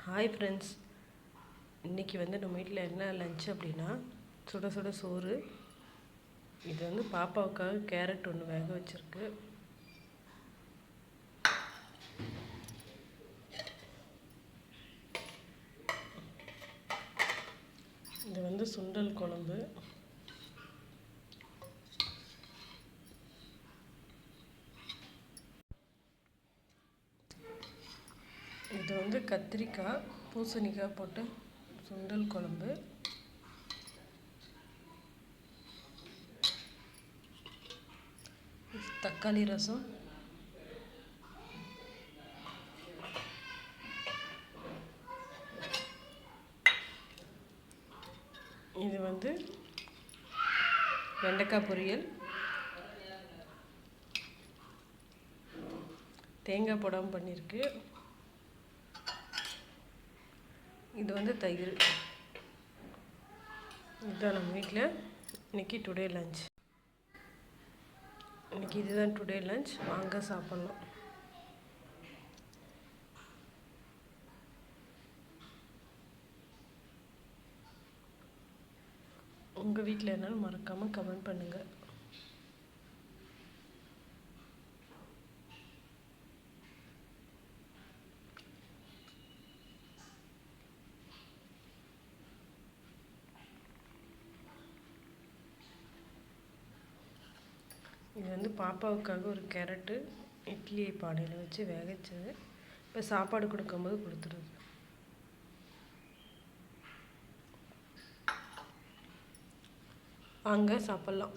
Hi friends, இன்றைக்கி நம்ம வீட்டில் என்ன லஞ்ச் அப்படின்னா சுட சுட சோறு. இது பாப்பாவுக்காக கேரட் ஒன்று வேக வச்சுருக்கு. இது சுண்டல் குழம்பு. இது கத்திரிக்காய் பூசணிக்காய் போட்டு சுண்டல் குழம்பு. தக்காளி ரசம். இது வெண்டைக்காய் பொரியல். தேங்காய் போடாமல் பண்ணியிருக்கு. இது தயிர். இதுதான் நம்ம வீட்டில் இன்றைக்கி டுடே லஞ்ச். இன்றைக்கி இதுதான் டுடே லஞ்ச். வாங்க சாப்பிட்லாம். உங்கள் வீட்டில் என்னன்னு மறக்காமல் கமெண்ட் பண்ணுங்கள். இது பாப்பாவுக்காக ஒரு கேரட்டு இட்லி பானையில் வச்சு வேக வச்சது. இப்போ சாப்பாடு கொடுக்கும்போது கொடுத்துருது. வாங்க சாப்பிட்லாம்.